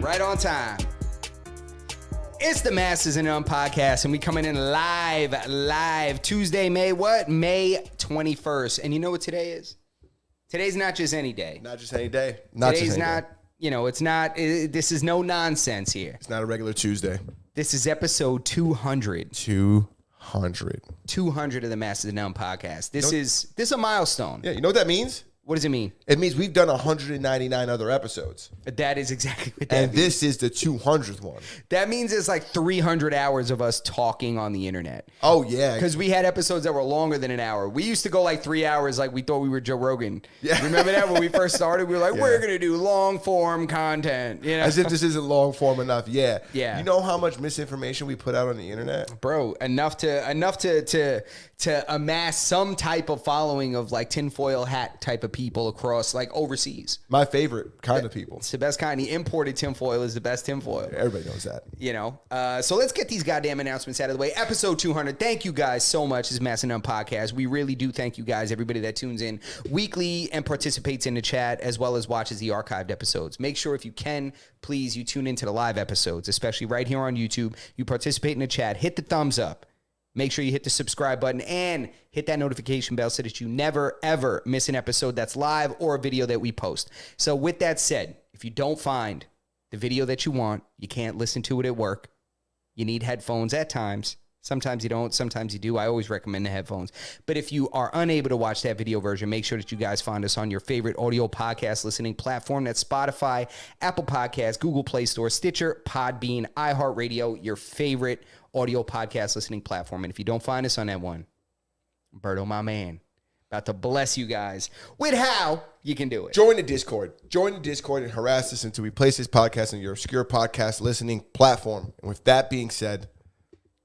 Right on time. It's the Masters and None podcast, and we coming in live Tuesday, May 21st. And you know what today is? Today's not just any day. Not just any day. Today's not, it's not, this is no nonsense here. It's not a regular Tuesday. This is episode 200. 200. 200 of the Masters and None podcast. This is a milestone. Yeah, you know what that means? What does it mean? It means we've done 199 other episodes. That is exactly what that means. And this is the 200th one. That means it's like 300 hours of us talking on the internet. Oh, yeah. Because we had episodes that were longer than an hour. We used to go like 3 hours like we thought we were Joe Rogan. Yeah. Remember that when we first started? We were like, we're going to do long form content. You know? As if this isn't long form enough. Yeah. Yeah. You know how much misinformation we put out on the internet? Bro, enough to amass some type of following of like tinfoil hat type of people across like overseas. My favorite kind of people. It's the best kind. The imported tinfoil is the best tinfoil. Everybody knows that. You know, so let's get these goddamn announcements out of the way. Episode 200. Thank you guys so much. This is Mass and None Podcast. We really do thank you guys, everybody that tunes in weekly and participates in the chat as well as watches the archived episodes. Make sure if you can, please, you tune into the live episodes, especially right here on YouTube. You participate in the chat. Hit the thumbs up. Make sure you hit the subscribe button and hit that notification bell so that you never, ever miss an episode that's live or a video that we post. So with that said, if you don't find the video that you want, you can't listen to it at work, you need headphones at times. Sometimes you don't, sometimes you do. I always recommend the headphones. But if you are unable to watch that video version, make sure that you guys find us on your favorite audio podcast listening platform. That's Spotify, Apple Podcasts, Google Play Store, Stitcher, Podbean, iHeartRadio, your favorite audio podcast listening platform. And if you don't find us on that one, Berto, my man, about to bless you guys with how you can do it. Join the Discord. Join the Discord and harass us until we place this podcast on your obscure podcast listening platform. And with that being said,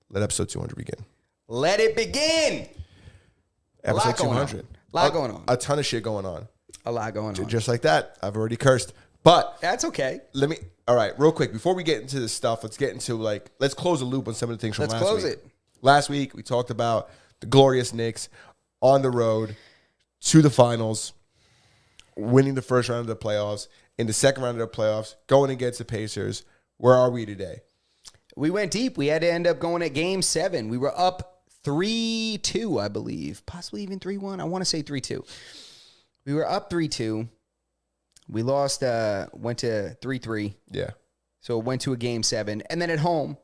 let episode 200 begin. Let it begin. Episode 200. A lot going on. A ton of shit going on. A lot going on. Just like that. I've already cursed. But that's okay. All right, real quick, before we get into this stuff, let's close the loop on some of the things from last week. Let's close it. Last week, we talked about the glorious Knicks on the road to the finals, winning the first round of the playoffs. In the second round of the playoffs, going against the Pacers. Where are we today? We went deep. We had to end up going at Game 7. We were up 3-2, I believe. Possibly even 3-1. I want to say 3-2. We were up 3-2. We lost, went to 3-3. Yeah. So it went to a Game 7. And then at home,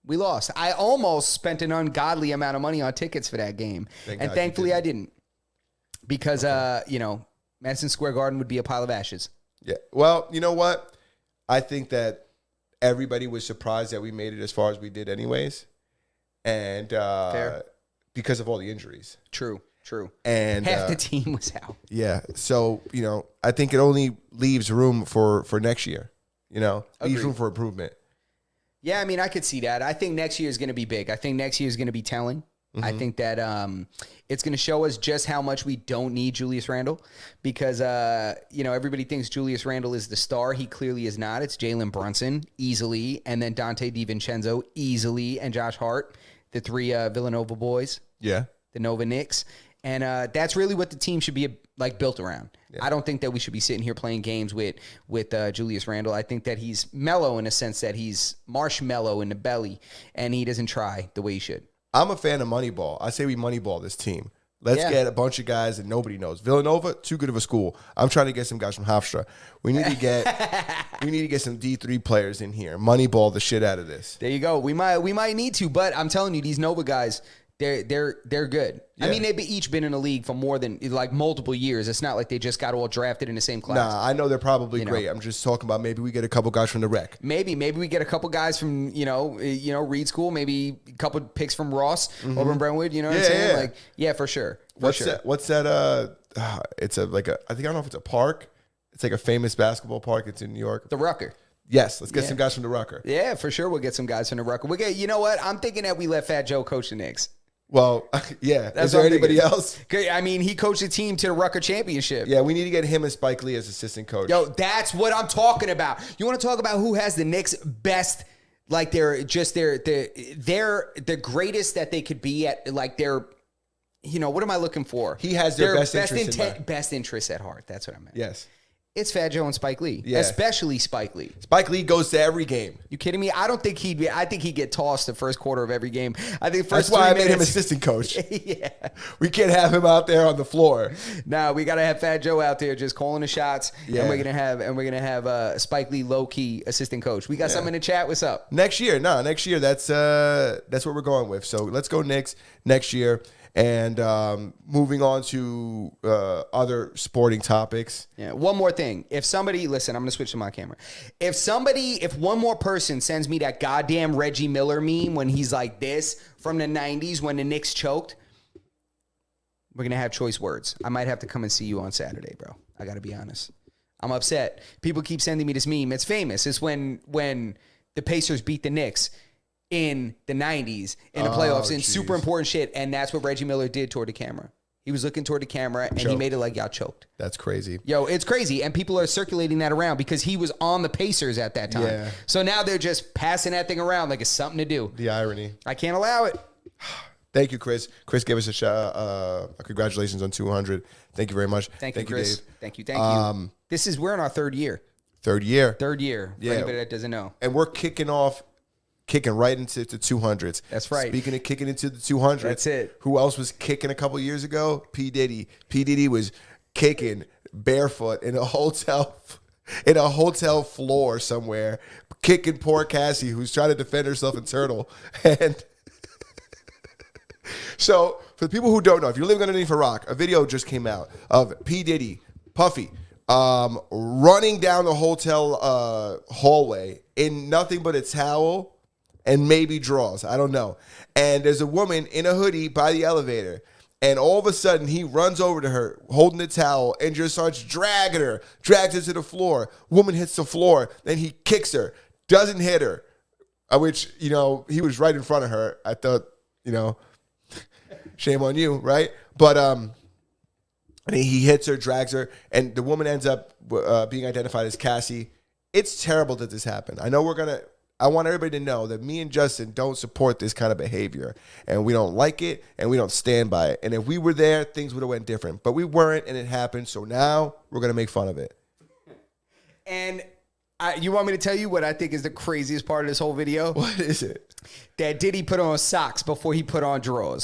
we lost. I almost spent an ungodly amount of money on tickets for that game. And thankfully I didn't. Because, Madison Square Garden would be a pile of ashes. Yeah. Well, you know what? I think that everybody was surprised that we made it as far as we did anyways. And Fair. Because of all the injuries. True. And half the team was out. Yeah. So, I think it only leaves room for next year. Leaves Agreed. room for improvement. Yeah, I mean, I could see that. I think next year is going to be big. I think next year is going to be telling. Mm-hmm. I think that it's going to show us just how much we don't need Julius Randle because, everybody thinks Julius Randle is the star. He clearly is not. It's Jalen Brunson easily, and then Dante DiVincenzo easily, and Josh Hart, the three Villanova boys. Yeah. The Nova Knicks. And that's really what the team should be built around. Yeah. I don't think that we should be sitting here playing games with Julius Randle. I think that he's mellow in a sense that he's marshmallow in the belly, and he doesn't try the way he should. I'm a fan of Moneyball. I say we Moneyball this team. Let's get a bunch of guys that nobody knows. Villanova, too good of a school. I'm trying to get some guys from Hofstra. We need to get some D3 players in here. Moneyball the shit out of this. There you go. We might need to, but I'm telling you, these Nova guys, they're good. Yeah. I mean, they've each been in the league for more than multiple years. It's not like they just got all drafted in the same class. Nah, I know they're probably great. I'm just talking about maybe we get a couple guys from the rec. Maybe we get a couple guys from Reed School. Maybe a couple picks from Ross over in Brentwood. You know what I'm saying? Yeah. For sure. What's that? It's I don't know if it's a park. It's like a famous basketball park. It's in New York. The Rucker. Yes, let's get some guys from the Rucker. Yeah, for sure. We'll get some guys from the Rucker. You know what? I'm thinking that we let Fat Joe coach the Knicks. Well, yeah. Is there anybody else? I mean, he coached the team to the Rucker championship. Yeah, we need to get him and Spike Lee as assistant coach. Yo, that's what I'm talking about. You want to talk about who has the Knicks best, they're the greatest that they could be at, what am I looking for? He has their best interest in mind. Best interests at heart. That's what I meant. Yes. It's Fat Joe and Spike Lee, Yeah. especially Spike Lee. Spike Lee goes to every game. You kidding me? I think he'd get tossed the first quarter of every game. I think That's first why I 3 made him minutes. assistant coach. Yeah. We can't have him out there on the floor. No, we gotta have Fat Joe out there just calling the shots, Yeah. and we're gonna have Spike Lee low key assistant coach. We got something in the chat. What's up? Next year, that's what we're going with. So let's go Knicks next year. And moving on to other sporting topics. Yeah. One more thing. If somebody, listen, I'm gonna switch to my camera. If one more person sends me that goddamn Reggie Miller meme when he's like this from the '90s when the Knicks choked, we're gonna have choice words. I might have to come and see you on Saturday, bro. I gotta be honest. I'm upset. People keep sending me this meme. It's famous. It's when the Pacers beat the Knicks in the 90s in the playoffs in super important shit, and that's what Reggie Miller did toward the camera. He was looking toward the camera, and he made it like y'all choked. That's crazy. Yo, it's crazy, and people are circulating that around because he was on the Pacers at that time. Yeah. So now they're just passing that thing around like it's something to do. The irony. I can't allow it. Thank you, Chris. Chris gave us a congratulations on 200. Thank you very much. Thank you, Chris. Dave. Thank you. We're in our third year. Third year. For Yeah. anybody that doesn't know. And we're kicking right into the 200s. That's right. Speaking of kicking into the 200s. That's it. Who else was kicking a couple years ago? P. Diddy. P. Diddy was kicking barefoot in a hotel floor somewhere, kicking poor Cassie, who's trying to defend herself in Turtle. And so, for the people who don't know, if you're living underneath a rock, a video just came out of P. Diddy, Puffy, running down the hotel hallway in nothing but a towel and maybe drawers. I don't know. And there's a woman in a hoodie by the elevator. And all of a sudden, he runs over to her, holding the towel, and just starts dragging her, drags her to the floor. Woman hits the floor. Then he kicks her, doesn't hit her, which, he was right in front of her. I thought, shame on you, right? But and he hits her, drags her, and the woman ends up being identified as Cassie. It's terrible that this happened. I want everybody to know that me and Justin don't support this kind of behavior, and we don't like it, and we don't stand by it. And if we were there, things would have went different. But we weren't, and it happened, so now we're going to make fun of it. And you want me to tell you what I think is the craziest part of this whole video? What is it? That Diddy put on socks before he put on drawers.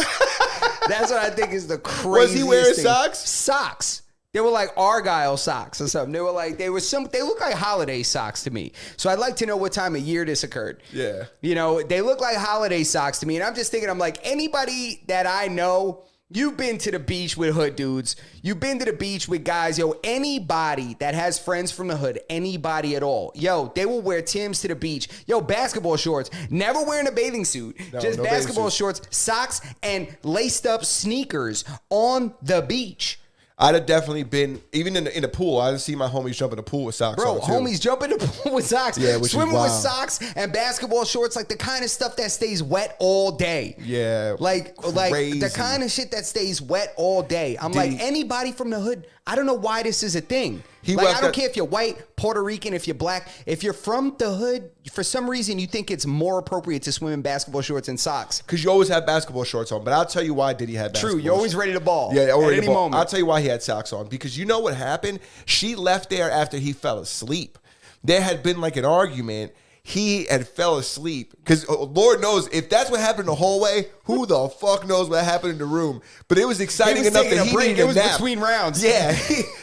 That's what I think is the craziest Was he wearing thing. socks? Socks. They were like Argyle socks or something. They look like holiday socks to me. So I'd like to know what time of year this occurred. Yeah. They look like holiday socks to me. And I'm just thinking, I'm like, anybody that I know, you've been to the beach with hood dudes. You've been to the beach with guys. Anybody that has friends from the hood, anybody at all. They will wear Timbs to the beach. Basketball shorts. Never wearing a bathing suit. Just no basketball bathing suit. shorts, socks, and laced up sneakers on the beach. I'd have definitely been, even in the pool, I didn't see my homies jump in the pool with socks on, too. Homies jump in the pool with socks. Yeah, which is Swimming with wild. socks and basketball shorts, like the kind of stuff that stays wet all day. Yeah, Like crazy. the kind of shit that stays wet all day. I'm like, anybody from the hood, I don't know why this is a thing. I don't care if you're white, Puerto Rican, if you're black. If you're from the hood, for some reason you think it's more appropriate to swim in basketball shorts and socks. Because you always have basketball shorts on. But I'll tell you why Diddy had basketball True, you're always ready to ball. Yeah, at any moment. I'll tell you why he had socks on. Because you know what happened? She left there after he fell asleep. There had been like an argument. He had fell asleep. Because Lord knows, if that's what happened in the hallway, who the fuck knows what happened in the room? But it was exciting enough that he needed a nap. It was between rounds. Yeah,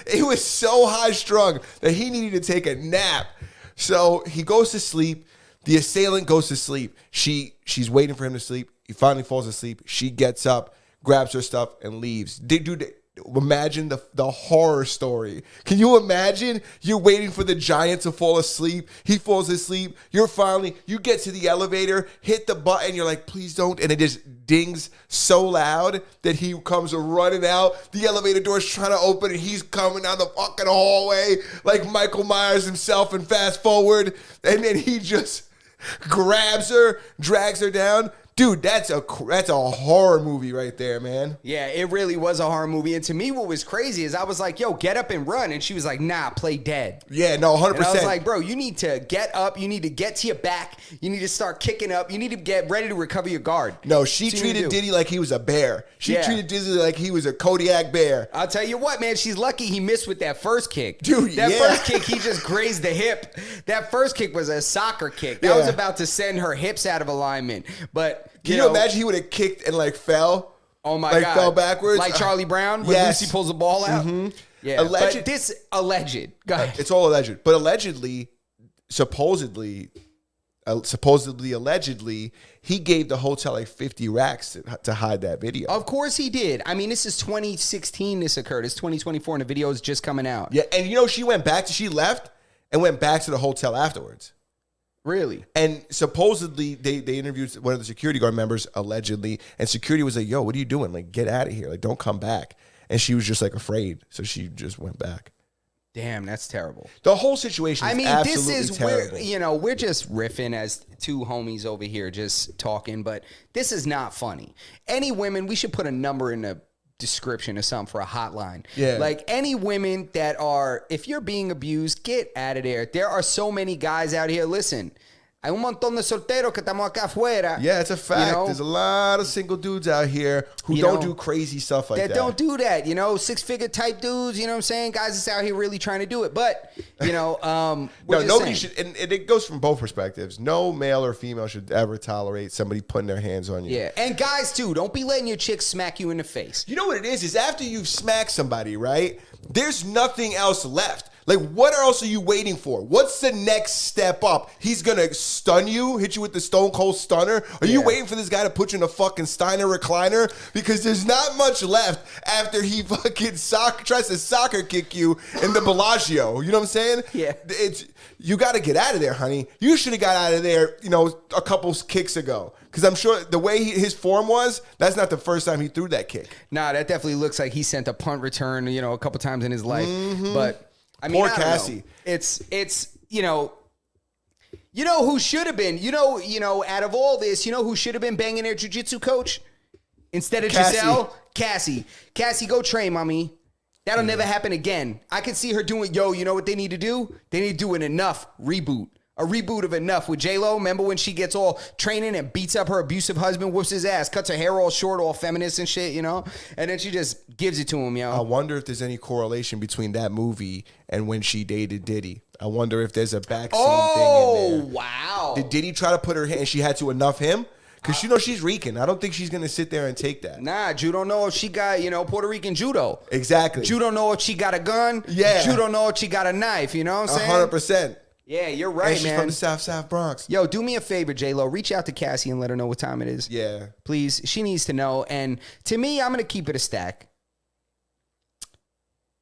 it was so high strung that he needed to take a nap. So he goes to sleep. The assailant goes to sleep. She's waiting for him to sleep. He finally falls asleep. She gets up, grabs her stuff, and leaves. Dude, imagine the horror story. Can you imagine? You're waiting for the giant to fall asleep. He falls asleep. You get to the elevator, hit the button. You're like, please don't. And it just dings so loud that he comes running out. The elevator door's trying to open and he's coming down the fucking hallway like Michael Myers himself and Fast Forward. And then he just grabs her, drags her down. Dude, that's a horror movie right there, man. Yeah, it really was a horror movie. And to me, what was crazy is I was like, yo, get up and run. And she was like, nah, play dead. Yeah, no, 100%. And I was like, bro, you need to get up. You need to get to your back. You need to start kicking up. You need to get ready to recover your guard. No, she treated Diddy like he was a bear. She treated Diddy like he was a Kodiak bear. I'll tell you what, man, she's lucky he missed with that first kick. Dude, that first kick, he just grazed the hip. That first kick was a soccer kick. That was about to send her hips out of alignment. But Can you imagine he would have kicked and like fell? Oh my God. Fell backwards? Like Charlie Brown when Lucy pulls the ball out? Mm-hmm. Yeah. Alleged. But this alleged. Go ahead. It's all alleged. But allegedly, supposedly, he gave the hotel like 50 racks to hide that video. Of course he did. I mean, this is 2016 this occurred. It's 2024 and the video is just coming out. Yeah, and she left and went back to the hotel afterwards. Really? And supposedly they interviewed one of the security guard members, allegedly, and security was like, yo, what are you doing? Like, get out of here. Like, don't come back. And she was just like afraid. So she just went back. Damn, that's terrible. The whole situation is absolutely terrible. We're just riffing as two homies over here just talking, but this is not funny. Any women, we should put a number in the description or something for a hotline. Yeah. Like any women that are, if you're being abused, get out of there. There are so many guys out here. Listen, hay un montón de solteros que estamos acá afuera. Yeah, it's a fact. There's a lot of single dudes out here who don't do crazy stuff like that. That don't do that. 6-figure type dudes, you know what I'm saying? Guys that's out here really trying to do it. But, nobody should, and it goes from both perspectives. No male or female should ever tolerate somebody putting their hands on you. Yeah, and guys too, don't be letting your chick smack you in the face. You know what it is after you've smacked somebody, right? There's nothing else left. Like, what else are you waiting for? What's the next step up? He's going to stun you, hit you with the Stone Cold Stunner? Are you waiting for this guy to put you in a fucking Steiner recliner? Because there's not much left after he fucking tries to soccer kick you in the Bellagio. You know what I'm saying? Yeah. You got to get out of there, honey. You should have got out of there, a couple kicks ago. Because I'm sure the way his form was, that's not the first time he threw that kick. Nah, that definitely looks like he sent a punt return, a couple times in his life. Mm-hmm. But I mean, poor Cassie. It's who should have been, out of all this, who should have been banging their jiu-jitsu coach instead of Cassie. Giselle? Cassie, go train, mommy. That'll never happen again. I can see her doing, you know what they need to do? They need to do an Enough reboot. A reboot of Enough with J-Lo. Remember when she gets all training and beats up her abusive husband, whoops his ass, cuts her hair all short, all feminist and shit, And then she just gives it to him, I wonder if there's any correlation between that movie and when she dated Diddy. I wonder if there's a backseat thing in there. Wow. Did Diddy try to put her hand and she had to enough him? Because she's Rican. I don't think she's going to sit there and take that. Nah, Jew don't know if she got, Puerto Rican judo. Exactly. Jew don't know if she got a gun. Yeah. Jew don't know if she got a knife, you know what I'm saying? 100%. Yeah, you're right, and she's man. from the South Bronx. Yo, do me a favor, J-Lo. Reach out to Cassie and let her know what time it is. Yeah. Please. She needs to know. And to me, I'm going to keep it a stack.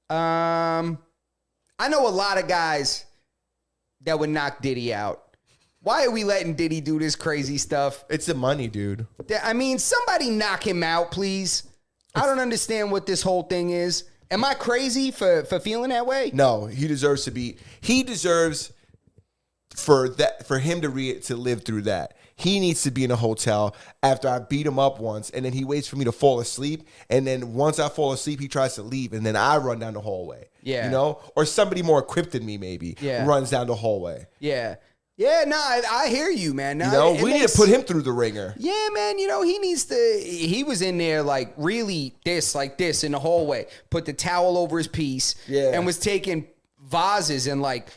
I know a lot of guys that would knock Diddy out. Why are we letting Diddy do this crazy stuff? It's the money, dude. I mean, somebody knock him out, please. I don't understand what this whole thing is. Am I crazy for feeling that way? No, he deserves to be. He deserves for him to live through that. He needs to be in a hotel after I beat him up once, and then he waits for me to fall asleep, and then once I fall asleep, he tries to leave, and then I run down the hallway. Yeah. Or somebody more equipped than me maybe runs down the hallway. Yeah. Yeah, no, I hear you, man. We need to put him through the ringer. Yeah, man, he needs to, he was in there like really like this in the hallway, put the towel over his piece and was taking vases and like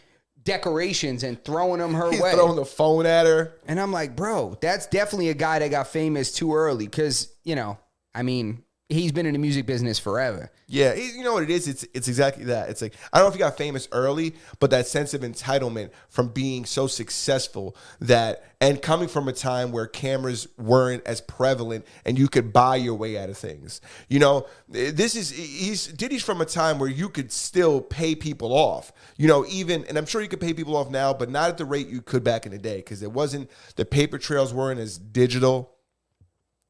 decorations and throwing them her way. Throwing the phone at her. And I'm like, bro, that's definitely a guy that got famous too early because, he's been in the music business forever. Yeah, you know what it is? It's exactly that. It's like, I don't know if he got famous early, but that sense of entitlement from being so successful and coming from a time where cameras weren't as prevalent and you could buy your way out of things. Diddy's from a time where you could still pay people off. And I'm sure you could pay people off now, but not at the rate you could back in the day because the paper trails weren't as digital.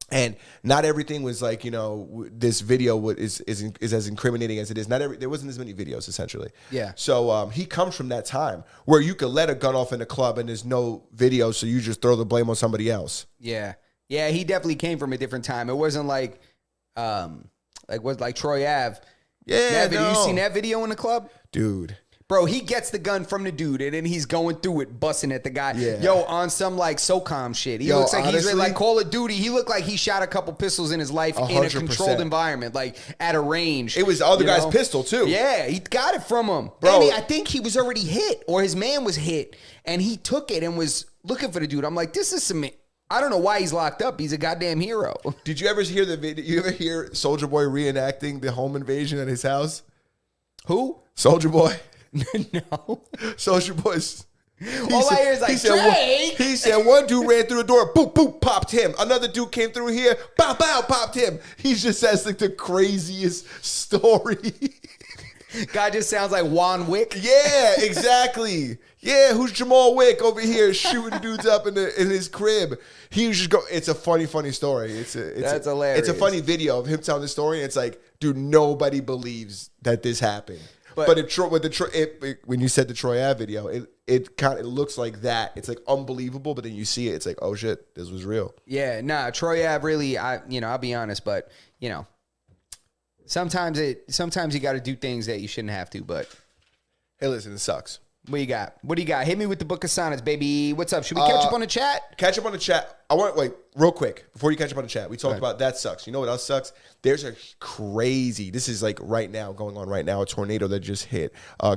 And not everything was like, this video is as incriminating as it is. There wasn't as many videos, essentially. Yeah. So he comes from that time where you could let a gun off in a club and there's no video, so you just throw the blame on somebody else. Yeah. Yeah, he definitely came from a different time. It wasn't like Troy Ave. Yeah, You seen that video in the club? Dude. Bro, he gets the gun from the dude, and then he's going through it, busting at the guy. Yeah. Yo, on some like SOCOM shit. He looks like honestly, he's like Call of Duty. He looked like he shot a couple pistols in his life 100%. In a controlled environment, like at a range. It was the other guy's pistol too. Yeah, he got it from him. Bro, I think he was already hit, or his man was hit, and he took it and was looking for the dude. I'm like, this is some... I don't know why he's locked up. He's a goddamn hero. Did you ever hear the video? You ever hear Soulja Boy reenacting the home invasion at his house? Who? Soulja Boy. No. Soulja Boy's. All I hear is like, he said one dude ran through the door, boop, boop, popped him. Another dude came through here, bow, bow, popped him. He just says like the craziest story. Guy just sounds like Juan Wick. Yeah, exactly. Yeah, who's Jamal Wick over here shooting dudes up in his crib? He was just go. It's a funny story. That's hilarious. It's a funny video of him telling the story. It's like, dude, nobody believes that this happened. But when you said the Troy Ave video, it looks like that. It's like unbelievable, but then you see it, it's like, oh shit, this was real. Yeah, nah, Troy Ave really, I'll be honest, but sometimes you got to do things that you shouldn't have to. But hey, listen, it sucks. What you got? What do you got? Hit me with the Book of Sonnets, baby. What's up? Should we catch up on the chat? Catch up on the chat. I want wait real quick before you catch up on the chat. We talked about that sucks. You know what else sucks? There's a crazy. This is like right now going on right now. A tornado that just hit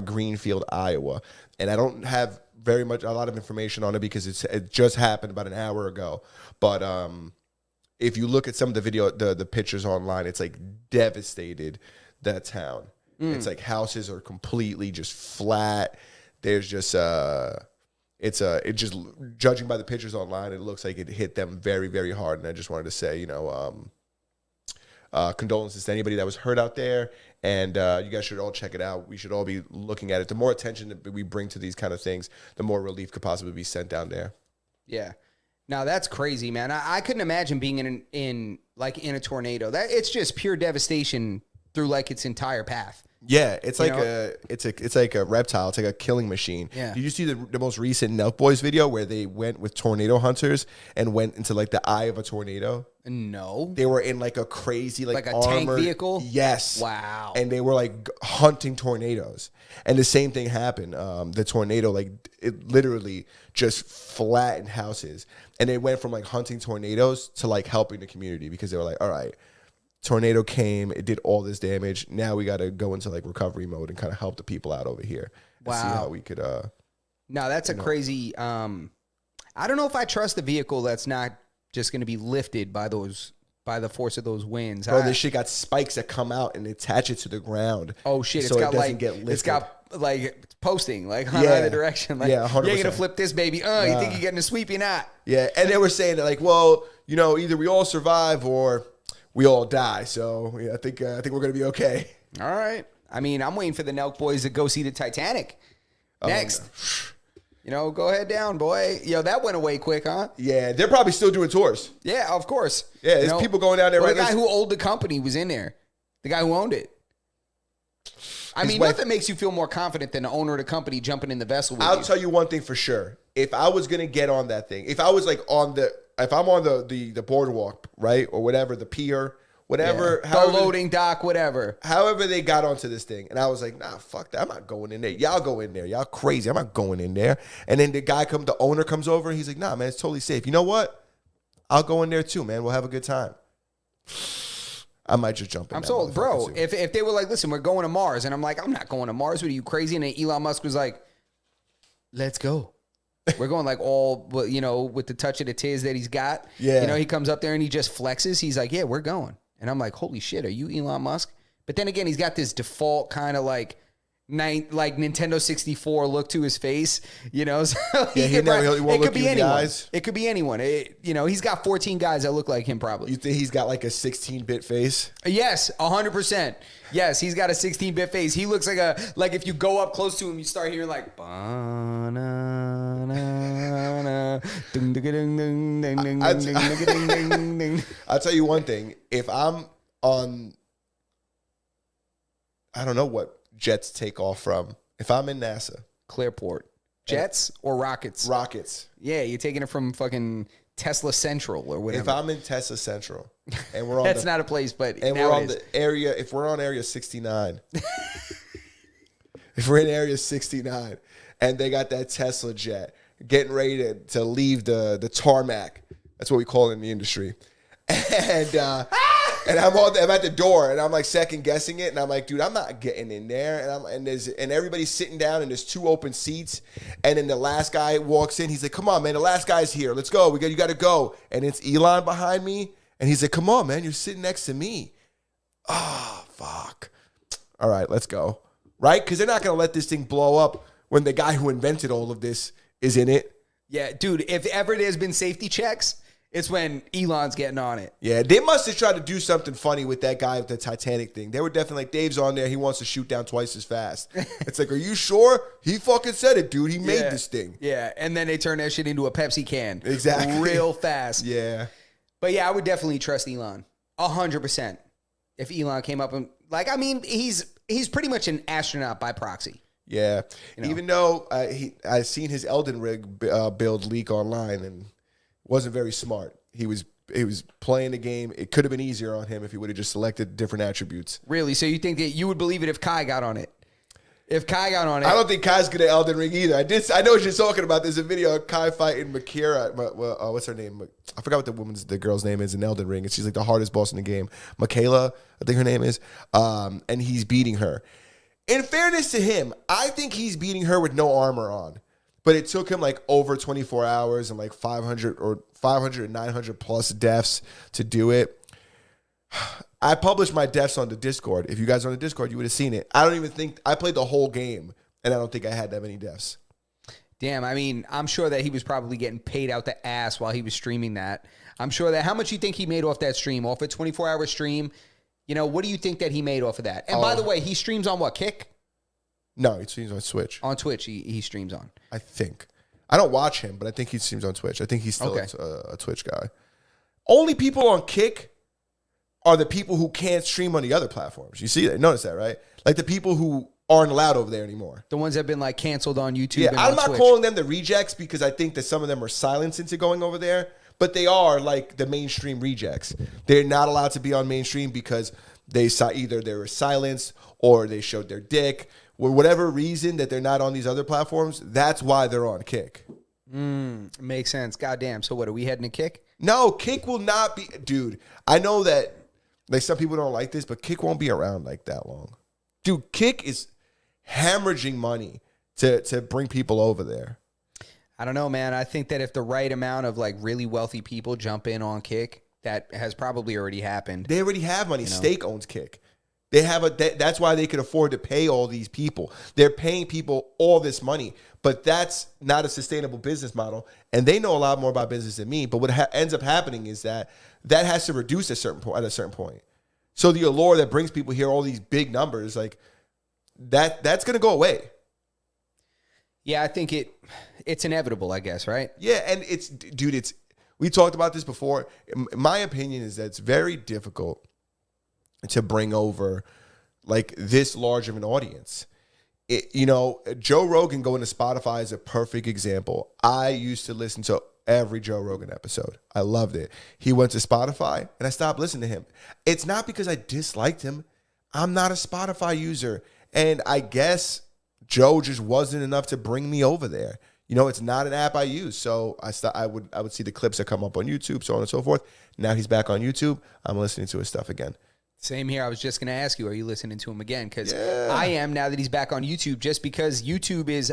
Greenfield, Iowa, and I don't have a lot of information on it because it just happened about an hour ago. But if you look at some of the video, the pictures online, it's like devastated that town. It's like houses are completely just flat. There's just it just judging by the pictures online, it looks like it hit them very, very hard. And I just wanted to say, condolences to anybody that was hurt out there. And you guys should all check it out. We should all be looking at it. The more attention that we bring to these kind of things, the more relief could possibly be sent down there. Yeah. Now that's crazy, man. I couldn't imagine being in a tornado. That it's just pure devastation through like its entire path. Yeah, it's like it's like a reptile. It's like a killing machine. Yeah. Did you see the most recent Nelk Boys video where they went with tornado hunters and went into like the eye of a tornado? No. They were in like a crazy like a armored tank vehicle? Yes. Wow. And they were like hunting tornadoes. And the same thing happened. The tornado, like it literally just flattened houses. And they went from like hunting tornadoes to like helping the community because they were like, all right, tornado came, it did all this damage. Now we got to go into like recovery mode and kind of help the people out over here. Wow. And see how we could. No, that's a crazy. I don't know if I trust a vehicle that's not just going to be lifted by the force of those winds. Bro, this shit got spikes that come out and attach it to the ground. Oh shit! So it doesn't get lifted. It's got like posting like on either direction. Like, 100%. You're gonna flip this baby. You think you're getting a sweep? You're not. Yeah, and they were saying that like, well, either we all survive or we all die. So yeah, I think we're gonna be okay. All right. I mean, I'm waiting for the Nelk Boys to go see the Titanic next. Go ahead down, boy. Yo, that went away quick, huh? Yeah, they're probably still doing tours. Yeah, of course. Yeah, there's people going down there right now. The guy who owned the company was in there. The guy who owned it. I mean, nothing makes you feel more confident than the owner of the company jumping in the vessel with you. I'll tell you one thing for sure. If I was gonna get on that thing, if I was like if I'm on the boardwalk, right, or whatever, the pier, whatever, the loading dock, whatever. However they got onto this thing, and I was like, nah, fuck that, I'm not going in there. Y'all go in there. Y'all crazy. I'm not going in there. And then the owner comes over, and he's like, nah, man, it's totally safe. You know what? I'll go in there too, man. We'll have a good time. I might just jump in. I'm sold, bro. If they were like, listen, we're going to Mars, and I'm like, I'm not going to Mars. What are you, crazy? And then Elon Musk was like, let's go. We're going like all, with the touch of the tiz that he's got. Yeah. He comes up there and he just flexes. He's like, yeah, we're going. And I'm like, holy shit, are you Elon Musk? But then again, he's got this default kind of like Nintendo 64 look to his face, So he won't it look could be you in the anyone. eyes. It could be anyone. He's got 14 guys that look like him probably. You think he's got like a 16-bit face? Yes, 100%. Yes, he's got a 16-bit face. He looks like if you go up close to him, you start hearing like I'll tell you one thing. If I'm on, I don't know what jets take off from. If I'm in NASA. Clearport. Jets or rockets? Rockets. Yeah, you're taking it from fucking Tesla Central or whatever. If I'm in Tesla Central and we're on That's not a place, but and we're on the area, if we're on area 69, if we're in area 69 and they got that Tesla jet getting ready to leave the tarmac, that's what we call it in the industry. And I'm at the door and I'm like second guessing it and I'm like, dude, I'm not getting in there. And everybody's sitting down and there's 2 open seats. And then the last guy walks in. He's like, come on, man, the last guy's here. Let's go. You got to go. And it's Elon behind me. And he's like, come on, man, you're sitting next to me. Oh, fuck. All right, let's go. Right? Because they're not going to let this thing blow up when the guy who invented all of this is in it. Yeah, dude, if ever there's been safety checks, it's when Elon's getting on it. Yeah, they must have tried to do something funny with that guy with the Titanic thing. They were definitely like, Dave's on there. He wants to shoot down twice as fast. It's like, are you sure? He fucking said it, dude. He made this thing. Yeah, and then they turn that shit into a Pepsi can. Exactly. Real fast. Yeah. But yeah, I would definitely trust Elon. 100%. If Elon came up and, like, I mean, he's pretty much an astronaut by proxy. Yeah. You know? Even though I seen his Elden Ring build leak online and wasn't very smart. He was playing the game. It could have been easier on him if he would have just selected different attributes. Really? So you think that you would believe it if Kai got on it? If Kai got on it, I don't think Kai's good at Elden Ring either. I know what you're talking about. There's a video of Kai fighting Makira. What's her name? I forgot what the girl's name is in Elden Ring. And she's like the hardest boss in the game. Michaela, I think her name is. And he's beating her. In fairness to him, I think he's beating her with no armor on. But it took him like over 24 hours and like 500 and 900 plus deaths to do it. I published my deaths on the Discord. If you guys are on the Discord, you would have seen it. I don't even think I played the whole game, and I don't think I had that many deaths. Damn, I mean, I'm sure that he was probably getting paid out the ass while he was streaming that. I'm sure that, how much you think he made off that stream? Off a 24-hour stream? You know, what do you think that he made off of that? And by the way, he streams on what, Kick? No, he streams on Twitch. On Twitch, he streams on. I think. I don't watch him, but I think he streams on Twitch. I think he's still a Twitch guy. Only people on Kick are the people who can't stream on the other platforms. You see that? Notice that, right? Like the people who aren't allowed over there anymore. The ones that have been like canceled on YouTube. Yeah, and I'm on not Twitch. calling them the rejects because I think that some of them are silenced into going over there, but they are like the mainstream rejects. They're not allowed to be on mainstream because either they were silenced or they showed their dick. For whatever reason that they're not on these other platforms, that's why they're on Kick. Makes sense. Goddamn. So what, are we heading to Kick? No, Kick will not be... Dude, I know that like some people don't like this, but Kick won't be around like that long. Dude, Kick is hemorrhaging money to bring people over there. I don't know, man. I think that if the right amount of like really wealthy people jump in on Kick, that has probably already happened. They already have money. Stake owns Kick. They have that's why they could afford to pay all these people. They're paying people all this money, but that's not a sustainable business model. And they know a lot more about business than me. But what ends up happening is that has to reduce at a certain point. So the allure that brings people here, all these big numbers, like that's going to go away. Yeah, I think it's inevitable, I guess, right? Yeah, and we talked about this before. My opinion is that it's very difficult to bring over like this large of an audience. Joe Rogan going to Spotify is a perfect example. I used to listen to every Joe Rogan episode. I loved it. He went to Spotify and I stopped listening to him. It's not because I disliked him. I'm not a Spotify user. And I guess Joe just wasn't enough to bring me over there. It's not an app I use. So I would see the clips that come up on YouTube, so on and so forth. Now he's back on YouTube. I'm listening to his stuff again. Same here. I was just going to ask you, are you listening to him again? Because I am, now that he's back on YouTube, just because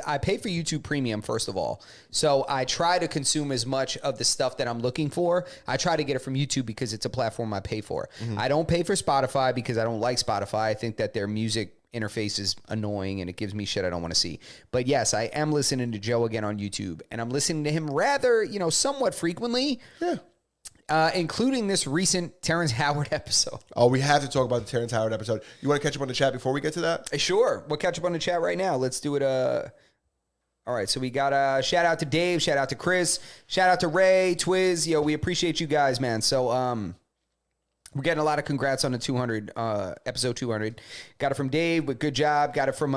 I pay for YouTube Premium, first of all. So I try to consume as much of the stuff that I'm looking for. I try to get it from YouTube because it's a platform I pay for. Mm-hmm. I don't pay for Spotify because I don't like Spotify. I think that their music interface is annoying and it gives me shit I don't want to see. But yes, I am listening to Joe again on YouTube, and I'm listening to him rather, somewhat frequently. Yeah. Including this recent Terrence Howard episode. Oh, we have to talk about the Terrence Howard episode. You want to catch up on the chat before we get to that? Sure. We'll catch up on the chat right now. Let's do it. All right. So we got shout out to Dave. Shout out to Chris. Shout out to Ray, Twiz. We appreciate you guys, man. So we're getting a lot of congrats on the 200, episode 200. Got it from Dave, but good job. Got it from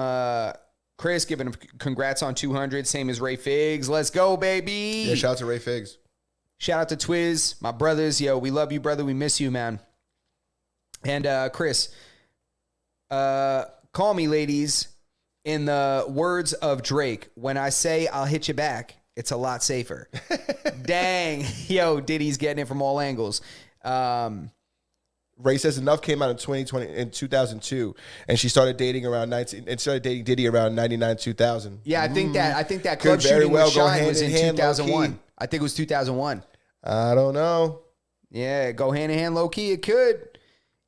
Chris, giving him congrats on 200. Same as Ray Figs. Let's go, baby. Yeah, shout out to Ray Figs. Shout out to Twiz, my brothers. Yo, we love you, brother. We miss you, man. And Chris, call me, ladies. In the words of Drake, when I say I'll hit you back, it's a lot safer. Dang. Yo, Diddy's getting it from all angles. Ray says Enough came out in 2002, and she started dating Diddy around 99, 2000. Yeah, I think that club shooting with Shine was in 2001. I think it was 2001. I don't know. Yeah, go hand in hand, low key. It could.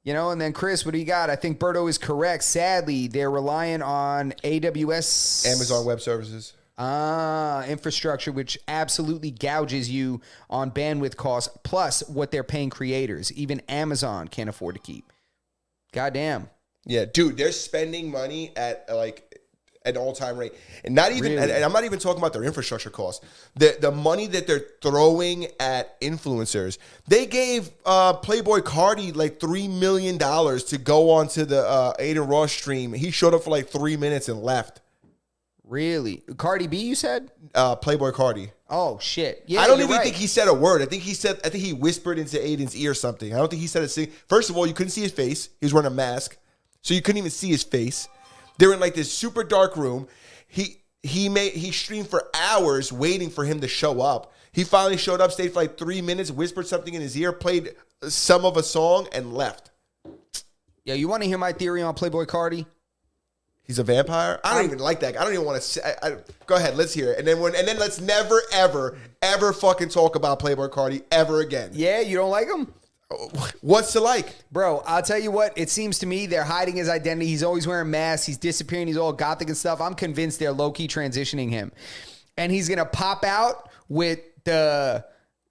You know, and then Chris, what do you got? I think Berto is correct. Sadly, they're relying on AWS. Amazon Web Services. Infrastructure, which absolutely gouges you on bandwidth costs, plus what they're paying creators. Even Amazon can't afford to keep. Goddamn. Yeah, dude, they're spending money at like an all-time rate. And not even, Really? and I'm not even talking about their infrastructure costs. The money that they're throwing at influencers. They gave Playboy Cardi like $3 million to go onto the Aiden Ross stream. He showed up for like 3 minutes and left. Really? Cardi B, you said? Playboy Cardi. Oh, shit. Yeah, I don't you're even right. think he said a word. I think he whispered into Aiden's ear something. I don't think he said a thing. First of all, you couldn't see his face. He was wearing a mask. So you couldn't even see his face. They're in like this super dark room. He streamed for hours waiting for him to show up. He finally showed up, stayed for like 3 minutes, whispered something in his ear, played some of a song, and left. Yeah, you want to hear my theory on Playboy Cardi? He's a vampire. I don't even like that. I don't even want to say. Go ahead, let's hear it, and then let's never ever fucking talk about Playboy Cardi ever again. Yeah, you don't like him? What's it like? Bro, I'll tell you what, it seems to me they're hiding his identity. He's always wearing masks. He's disappearing. He's all gothic and stuff. I'm convinced they're low-key transitioning him. And he's going to pop out with Lil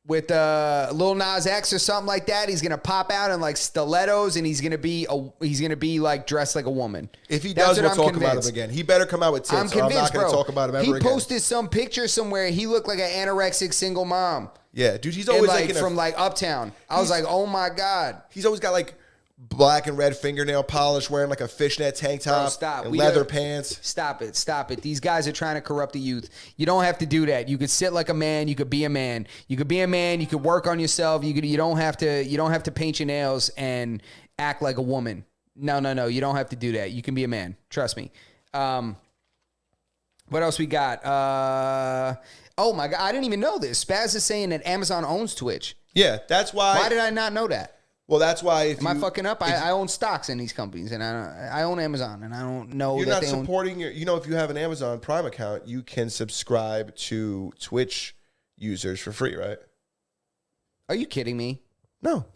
Nas X or something like that. He's going to pop out in like stilettos, and he's going to be like dressed like a woman. If he does, we'll talk about him again. He better come out with tits, I'm convinced, I'm not going to talk about him ever again. He posted some picture somewhere. He looked like an anorexic single mom. Yeah, dude, he's always like from like Uptown. I was like, oh my God. He's always got like black and red fingernail polish, wearing like a fishnet tank top, Bro, stop. and leather pants. Stop it. These guys are trying to corrupt the youth. You don't have to do that. You could sit like a man. You could be a man. You could be a man. You could work on yourself. You don't have to paint your nails and act like a woman. No. You don't have to do that. You can be a man. Trust me. What else we got? Oh my God, I didn't even know this. Spaz is saying that Amazon owns Twitch. Yeah, that's why. Why did I not know that? Well, that's why. Am I fucking up? I own stocks in these companies, and I own Amazon, and I don't know you're that not they own. supporting your. You know, if you have an Amazon Prime account, you can subscribe to Twitch users for free, right? Are you kidding me? No.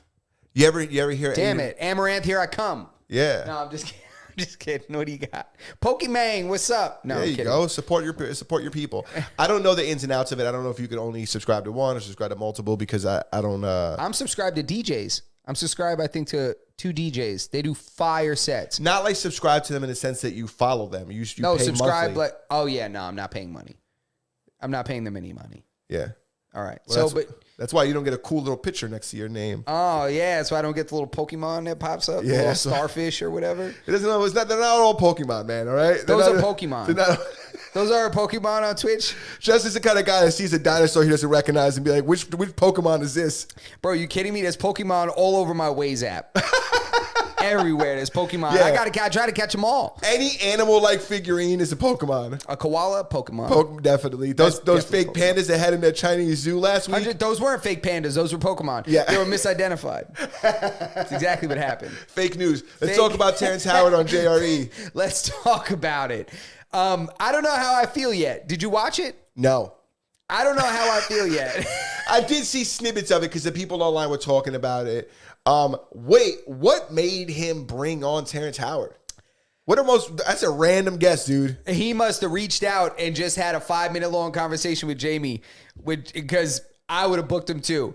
You ever hear? Damn it, Amaranth, here I come. Yeah. No, I'm just kidding. Just kidding. What do you got? Pokemon, what's up? No, there you go. Support your people. I don't know the ins and outs of it. I don't know if you can only subscribe to one or subscribe to multiple because I don't. I'm subscribed to DJs. I'm subscribed, I think, to 2 DJs. They do fire sets. Not like subscribe to them in the sense that you follow them. You no, pay subscribe monthly. like, oh yeah, no, I'm not paying money. I'm not paying them any money. Yeah. All right. Well, so, that's why you don't get a cool little picture next to your name. Oh yeah, that's why I don't get the little Pokemon that pops up, the little starfish or whatever. It doesn't know. They're not all Pokemon, man. All right. Those are Pokemon. Those are Pokemon on Twitch. Just as the kind of guy that sees a dinosaur he doesn't recognize and be like, which Pokemon is this? Bro, you kidding me? There's Pokemon all over my Waze app. Everywhere there's Pokemon. Yeah. I try to catch them all. Any animal-like figurine is a Pokemon. A koala, Pokemon. Definitely. Those definitely fake pandas they had in that Chinese zoo last week. Those weren't fake pandas. Those were Pokemon. Yeah. They were misidentified. That's exactly what happened. Fake news. Let's talk about Terrence Howard on JRE. Let's talk about it. I don't know how I feel yet. Did you watch it? No. I don't know how I feel yet. I did see snippets of it because the people online were talking about it. Wait, what made him bring on Terrence Howard? That's a random guess, dude. He must have reached out and just had a 5-minute long conversation with Jamie, because I would have booked him too.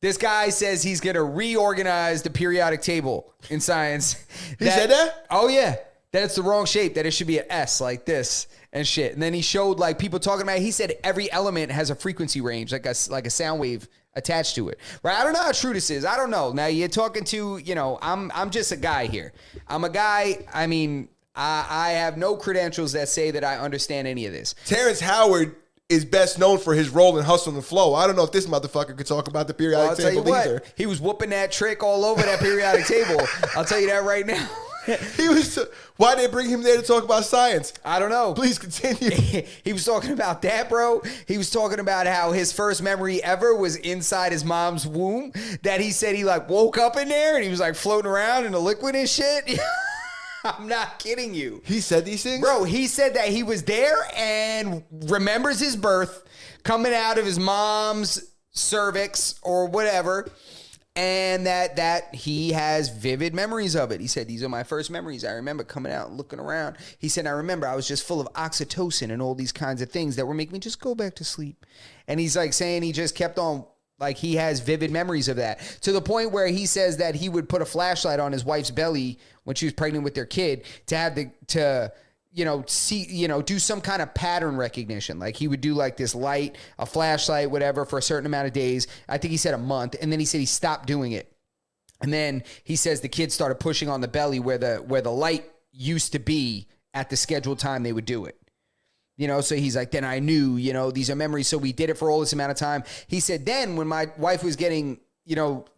This guy says he's going to reorganize the periodic table in science. He said that? Oh, yeah. That it's the wrong shape, that it should be an S like this and shit. And then he showed like people talking about it. He said every element has a frequency range, like a sound wave attached to it. Right? I don't know how true this is. I don't know. Now you're talking to, I'm just a guy here. I'm a guy. I mean, I have no credentials that say that I understand any of this. Terrence Howard is best known for his role in Hustle and Flow. I don't know if this motherfucker could talk about the periodic table either. He was whooping that trick all over that periodic table. I'll tell you that right now. Why did they bring him there to talk about science? I don't know. Please continue. He was talking about that, bro. He was talking about how his first memory ever was inside his mom's womb. That he said he like woke up in there and he was like floating around in the liquid and shit. I'm not kidding you. He said these things? Bro, he said that he was there and remembers his birth coming out of his mom's cervix or whatever, and that he has vivid memories of it. He said, these are my first memories. I remember coming out and looking around. He said, I remember I was just full of oxytocin and all these kinds of things that were making me just go back to sleep. And he's like saying he just kept on, like he has vivid memories of that, to the point where he says that he would put a flashlight on his wife's belly when she was pregnant with their kid to do some kind of pattern recognition. Like he would do like this light, a flashlight, whatever, for a certain amount of days. I think he said a month. And then he said he stopped doing it. And then he says the kid started pushing on the belly where the light used to be at the scheduled time they would do it. So he's like, then I knew, these are memories. So we did it for all this amount of time. He said, then when my wife was getting,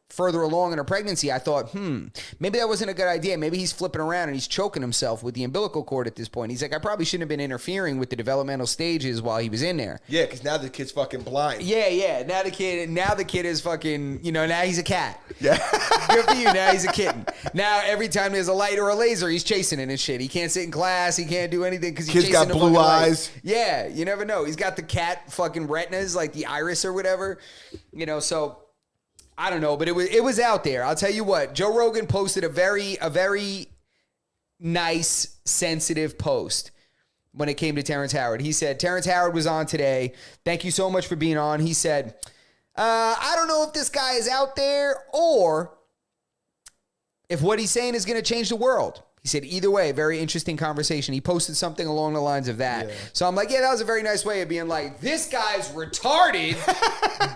further along in her pregnancy, I thought, maybe that wasn't a good idea. Maybe he's flipping around and he's choking himself with the umbilical cord at this point. He's like, I probably shouldn't have been interfering with the developmental stages while he was in there. Yeah, because now the kid's fucking blind. Yeah. Now the kid is fucking, now he's a cat. Yeah. Good for you. Now he's a kitten. Now every time there's a light or a laser, he's chasing it and shit. He can't sit in class. He can't do anything because he's chasing got the blue eyes. Light. Yeah, you never know. He's got the cat fucking retinas, like the iris or whatever. So I don't know, but it was out there. I'll tell you what, Joe Rogan posted a very nice, sensitive post when it came to Terrence Howard. He said, Terrence Howard was on today. Thank you so much for being on. He said, I don't know if this guy is out there or if what he's saying is going to change the world. He said, either way, very interesting conversation. He posted something along the lines of that. Yeah. So I'm like, yeah, that was a very nice way of being like, this guy's retarded,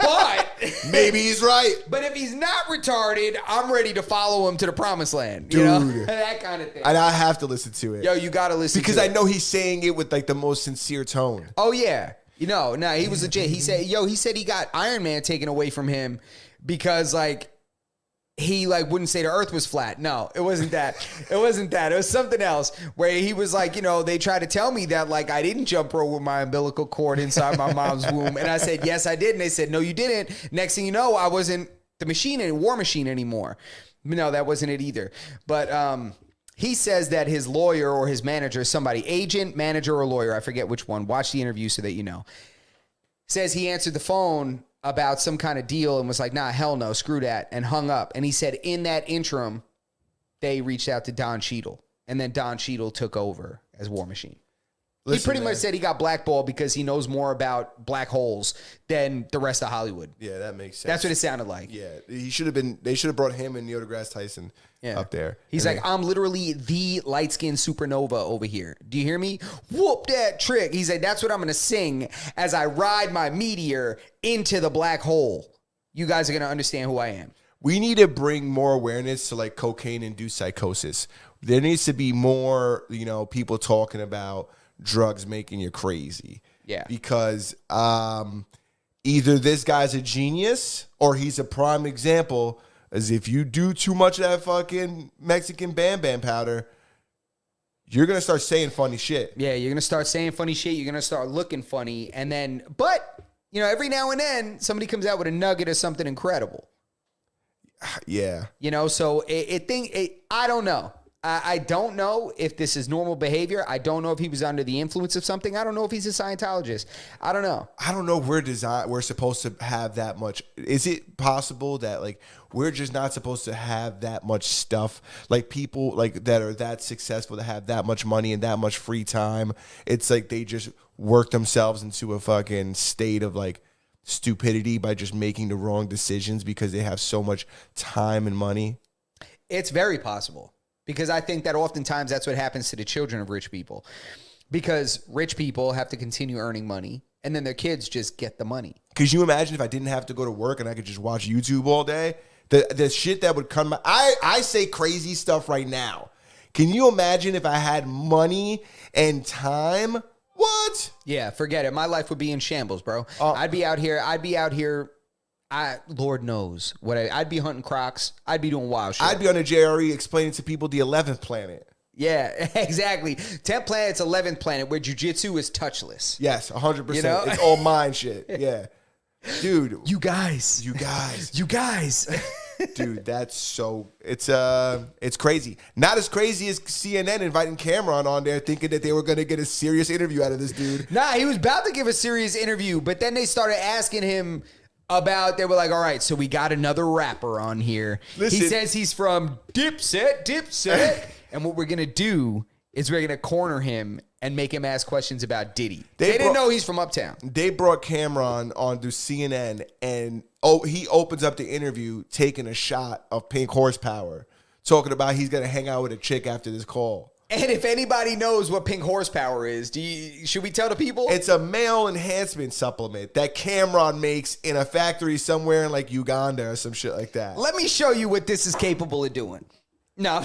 but maybe he's right. But if he's not retarded, I'm ready to follow him to the promised land. Dude. That kind of thing. And I have to listen to it. Yo, you got to listen because to it. Because I know he's saying it with like the most sincere tone. Oh, yeah. He was legit. He said he got Iron Man taken away from him because like, he like wouldn't say the earth was flat. No, it wasn't that. It was something else where he was like, they tried to tell me that like I didn't jump rope with my umbilical cord inside my mom's womb. And I said, yes, I did. And they said, no, you didn't. Next thing you know, I wasn't the war machine anymore. No, that wasn't it either. But he says that his lawyer or his manager, somebody, agent, manager, or lawyer, I forget which one, watch the interview so that you know, says he answered the phone about some kind of deal and was like, nah, hell no, screw that, and hung up. And he said in that interim, they reached out to Don Cheadle, and then Don Cheadle took over as War Machine. Listen, he pretty much said he got blackballed because he knows more about black holes than the rest of Hollywood. Yeah, that makes sense. That's what it sounded like. Yeah, they should have brought him and Neil deGrasse Tyson up there. He's like, I'm literally the light-skinned supernova over here. Do you hear me? Whoop that trick. He's like, that's what I'm going to sing as I ride my meteor into the black hole. You guys are going to understand who I am. We need to bring more awareness to like cocaine-induced psychosis. There needs to be more, people talking about drugs making you crazy. Yeah. Because either this guy's a genius or he's a prime example, as if you do too much of that fucking Mexican Bam Bam powder, you're going to start saying funny shit. Yeah, you're going to start saying funny shit. You're going to start looking funny. And then, but, every now and then somebody comes out with a nugget of something incredible. Yeah. So I don't know. I don't know if this is normal behavior. I don't know if he was under the influence of something. I don't know if he's a Scientologist. I don't know. I don't know if we're supposed to have that much. Is it possible that like we're just not supposed to have that much stuff? Like people like that are that successful to have that much money and that much free time. It's like they just work themselves into a fucking state of like stupidity by just making the wrong decisions because they have so much time and money. It's very possible. Because I think that oftentimes that's what happens to the children of rich people. Because rich people have to continue earning money, and then their kids just get the money. Could you imagine if I didn't have to go to work and I could just watch YouTube all day? The shit that would come... I say crazy stuff right now. Can you imagine if I had money and time? Woo! What? Yeah, forget it. My life would be in shambles, bro. I'd be out here. Lord knows what I'd be hunting crocs. I'd be doing wild shit. I'd be on a JRE explaining to people the 11th planet. Yeah, exactly. 10th planet's 11th planet where jiu-jitsu is touchless. Yes, 100%. You know? It's all mind shit. Yeah. Dude. You guys. Dude, that's so it's crazy. Not as crazy as CNN inviting Cameron on there thinking that they were gonna get a serious interview out of this dude. Nah, he was about to give a serious interview, but then they started asking him they were like, all right, so we got another rapper on here. Listen. He says he's from Dipset. And what we're going to do is we're going to corner him and make him ask questions about Diddy. They didn't know he's from Uptown. They brought Cameron onto CNN, and he opens up the interview taking a shot of Pink Horsepower, talking about he's going to hang out with a chick after this call. And if anybody knows what Pink Horsepower is, should we tell the people? It's a male enhancement supplement that Cameron makes in a factory somewhere in like Uganda or some shit like that. Let me show you what this is capable of doing. No.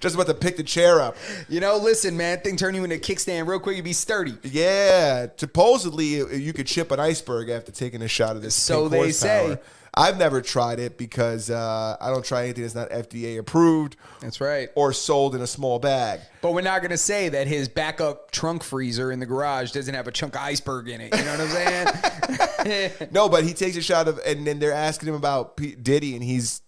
Just about to pick the chair up. Listen, man, thing turn you into a kickstand real quick, you'd be sturdy. Yeah. Supposedly, you could chip an iceberg after taking a shot of this. So Pink they Horsepower. say. I've never tried it because I don't try anything that's not FDA approved. That's right. Or sold in a small bag. But we're not going to say that his backup trunk freezer in the garage doesn't have a chunk of iceberg in it. You know what I'm saying? No, but he takes a shot of, and then they're asking him about Diddy, and he's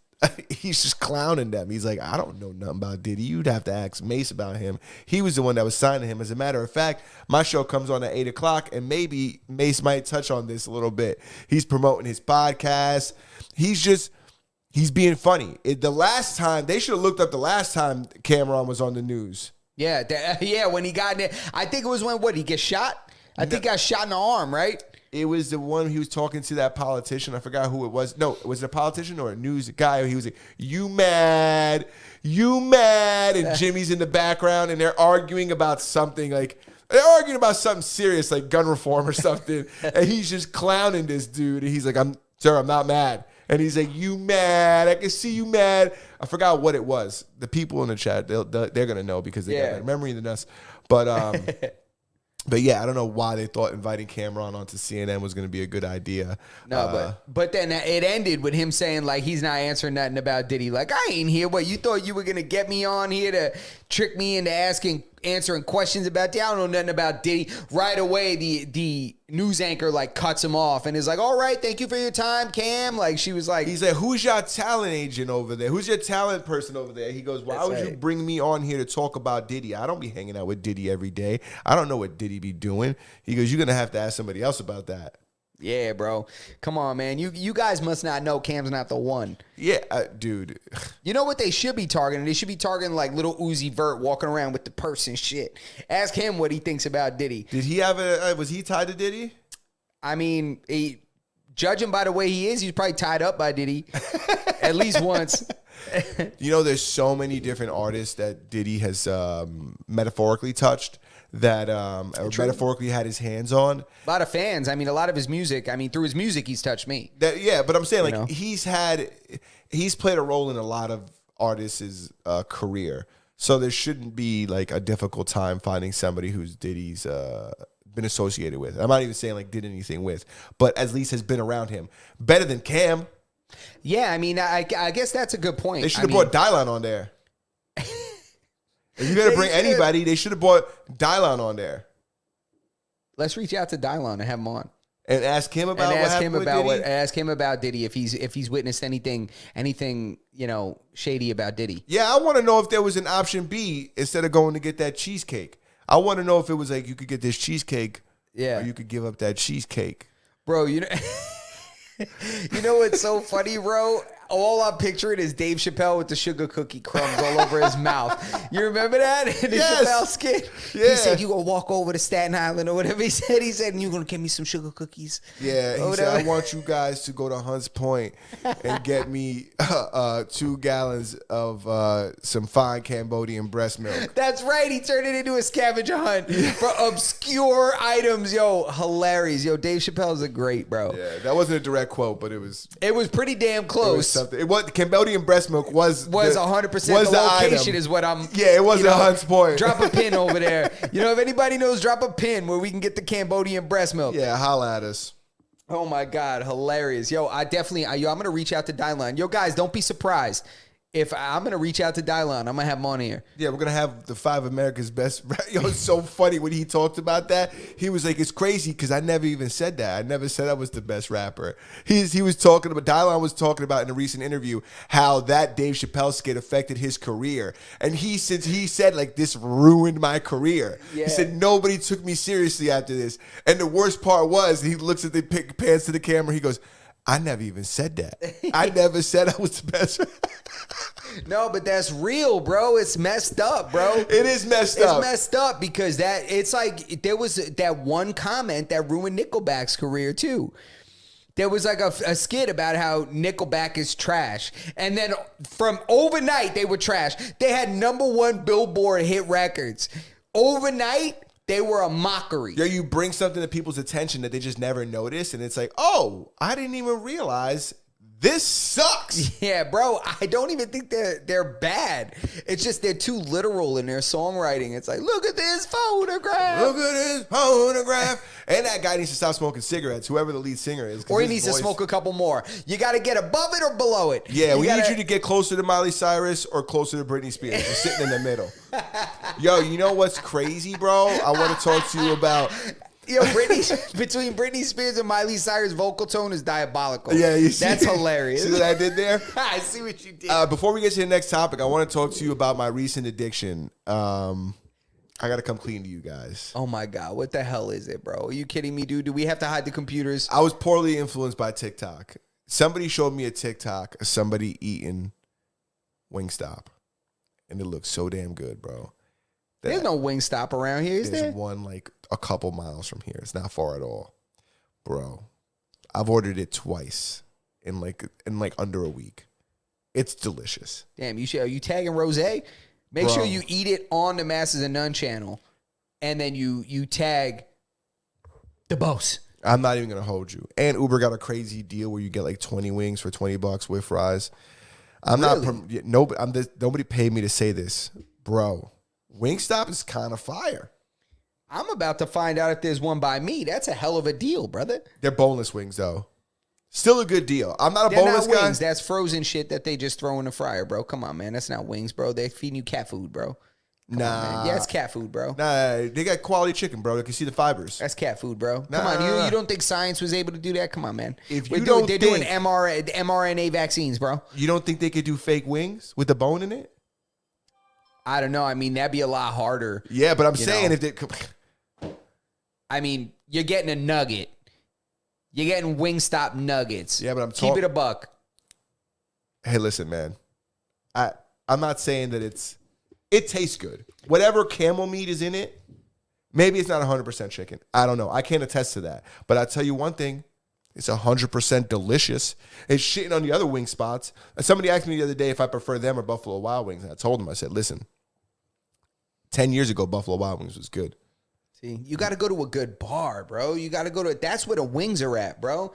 just clowning them. He's like, I don't know nothing about Diddy. You'd have to ask Mace about him. He was the one that was signing him. As a matter of fact, my show comes on at 8 o'clock, and maybe Mace might touch on this a little bit. He's promoting his podcast. He's being funny. The last time, they should have looked up the last time Cameron was on the news. Yeah, when he got in there. I think it was when, he get shot? I think he got shot in the arm, right? It was the one he was talking to that politician. I forgot who it was. No, was it a politician or a news guy? He was like, you mad? And Jimmy's in the background, and they're arguing about something serious, like gun reform or something. And he's just clowning this dude. And he's like, I'm not mad. And he's like, you mad? I can see you mad. I forgot what it was. The people in the chat, they're going to know because they got better memory than us. But yeah, I don't know why they thought inviting Cameron onto CNN was going to be a good idea. No, but then it ended with him saying, like, he's not answering nothing about Diddy. Like, I ain't here. What, you thought you were going to get me on here to trick me into answering questions about Diddy? I don't know nothing about Diddy. Right away, the news anchor, like, cuts him off and is like, all right, thank you for your time, Cam. Like, she was like... He's like, who's your talent agent over there? Who's your talent person over there? He goes, why would you bring me on here to talk about Diddy? I don't be hanging out with Diddy every day. I don't know what Diddy be doing. He goes, you're going to have to ask somebody else about that. Yeah, bro. Come on, man. You guys must not know Cam's not the one. Yeah, dude. You know what they should be targeting? They should be targeting like little Uzi Vert walking around with the purse and shit. Ask him what he thinks about Diddy. Did he have was he tied to Diddy? I mean, judging by the way he is, he's probably tied up by Diddy at least once. There's so many different artists that Diddy has metaphorically touched. That metaphorically had his hands on. A lot of fans. I mean, a lot of his music. I mean, through his music, he's touched me. But I'm saying, like, he's played a role in a lot of artists' career. So there shouldn't be, like, a difficult time finding somebody who's Diddy's been associated with. I'm not even saying, like, did anything with, but at least has been around him. Better than Cam. Yeah, I mean, I guess that's a good point. They should have brought Dylan on there. If you're going to bring anybody, they should have brought Dylan on there. Let's reach out to Dylan and have him on. And ask him about Ask him about Diddy if he's witnessed anything shady about Diddy. Yeah, I want to know if there was an option B instead of going to get that cheesecake. I want to know if it was like you could get this cheesecake or you could give up that cheesecake. Bro, you know what's so funny, bro? All I'm picturing is Dave Chappelle with the sugar cookie crumbs all over his mouth. You remember that? The Chappelle skit? Yeah. He said, you gonna walk over to Staten Island or whatever he said. He said, and you're gonna give me some sugar cookies. Yeah, he said, I want you guys to go to Hunts Point and get me 2 gallons of some fine Cambodian breast milk. That's right. He turned it into a scavenger hunt for obscure items. Yo, hilarious. Yo, Dave Chappelle's a great, bro. Yeah, that wasn't a direct quote, but it was pretty damn close. something. It was Cambodian breast milk was 100%. The location item. is what I'm. Yeah, it was a Hunt's point. Drop a pin over there. If anybody knows, drop a pin where we can get the Cambodian breast milk. Yeah, holla at us. Oh my God, hilarious. Yo, I'm going to reach out to Dylan. Yo, guys, don't be surprised. If I'm going to reach out to Dylan, I'm going to have him on here. Yeah, we're going to have the 5 America's best. Yo, it's so funny when he talked about that. He was like, it's crazy because I never even said that. I never said I was the best rapper. He was talking about, Dylan was talking about in a recent interview how that Dave Chappelle skit affected his career. And he said like, this ruined my career. Yeah. He said, nobody took me seriously after this. And the worst part was, he looks at the pans to the camera, he goes, I never even said that. I never said I was the best. No, but that's real, bro. It's messed up, bro. It is messed up. It's messed up because it's like there was that one comment that ruined Nickelback's career too. There was like a skit about how Nickelback is trash. And then from overnight, they were trash. They had #1 Billboard hit records. Overnight, they were a mockery. Yeah, you bring something to people's attention that they just never notice, and it's like, oh, I didn't even realize this sucks. Yeah, bro, I don't even think they're bad. It's just they're too literal in their songwriting. It's like, look at this photograph. Look at this photograph. And that guy needs to stop smoking cigarettes, whoever the lead singer is. Or he needs to smoke a couple more. You got to get above it or below it. Yeah, we need you to get closer to Miley Cyrus or closer to Britney Spears. You're sitting in the middle. Yo, you know what's crazy, bro? I want to talk to you about... Yo, between Britney Spears and Miley Cyrus, vocal tone is diabolical. Yeah, you see, that's hilarious. See what I did there? I see what you did. Before we get to the next topic, I want to talk to you about my recent addiction. I got to come clean to you guys. Oh my God, what the hell is it, bro? Are you kidding me, dude? Do we have to hide the computers? I was poorly influenced by TikTok. Somebody showed me a TikTok of somebody eating Wingstop, and it looks so damn good, bro. There's no Wingstop around here, is there? There's one like a couple miles from here. It's not far at all, bro. I've ordered it twice in like under a week. It's delicious. Damn, are you tagging Rose? Make sure you eat it on the Masters of None channel, and then you tag the boss. I'm not even gonna hold you. And Uber got a crazy deal where you get like 20 wings for $20 with fries. Nobody paid me to say this, bro. Wingstop is kind of fire. I'm about to find out if there's one by me. That's a hell of a deal, brother. They're boneless wings, though. Still a good deal. I'm not a They're boneless not guy. wings. That's frozen shit that they just throw in the fryer, bro. Come on, man. That's not wings, bro. They're feeding you cat food, bro. Come on, yeah, it's cat food, bro. Nah, they got quality chicken, bro. You can see the fibers. That's cat food, bro. Come on, you don't think science was able to do that? Come on, man. They're doing mRNA vaccines, bro. You don't think they could do fake wings with the bone in it? I don't know. I mean, that'd be a lot harder. Yeah, but I'm saying if they... I mean, you're getting a nugget. You're getting Wingstop nuggets. Yeah, but I'm keep it a buck. Hey, listen, man. I'm not saying that it tastes good. Whatever camel meat is in it, maybe it's not 100% chicken. I don't know. I can't attest to that. But I'll tell you one thing. It's 100% delicious. It's shitting on the other wing spots. And somebody asked me the other day if I prefer them or Buffalo Wild Wings. And I told them, I said, listen, 10 years ago, Buffalo Wild Wings was good. See, you got to go to a good bar, bro. You got to go to, that's where the wings are at, bro.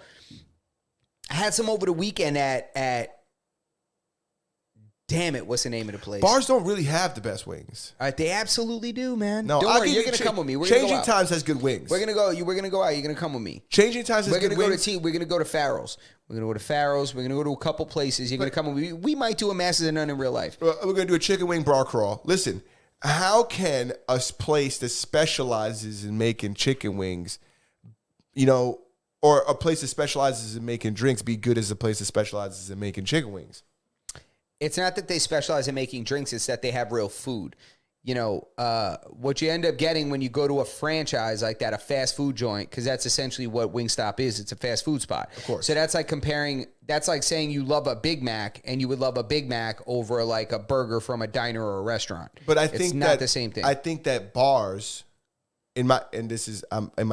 I had some over the weekend at damn it, what's the name of the place? Bars don't really have the best wings. They absolutely do, man. No, don't worry, you're gonna come with me. Changing Times has good wings. We're gonna go out. You're gonna come with me. Changing Times has good wings. We're gonna go to Farrell's. We're gonna go to Farrell's. We're gonna go to a couple places. You're gonna come with me. We might do a Masters of None in real life. We're gonna do a chicken wing bar crawl. Listen, how can a place that specializes in making chicken wings, or a place that specializes in making drinks be good as a place that specializes in making chicken wings? It's not that they specialize in making drinks. It's that they have real food. What you end up getting when you go to a franchise like that, a fast food joint, because that's essentially what Wingstop is. It's a fast food spot. Of course. So that's like saying you love a Big Mac and you would love a Big Mac over like a burger from a diner or a restaurant. But it's not the same thing. I think that bars, in my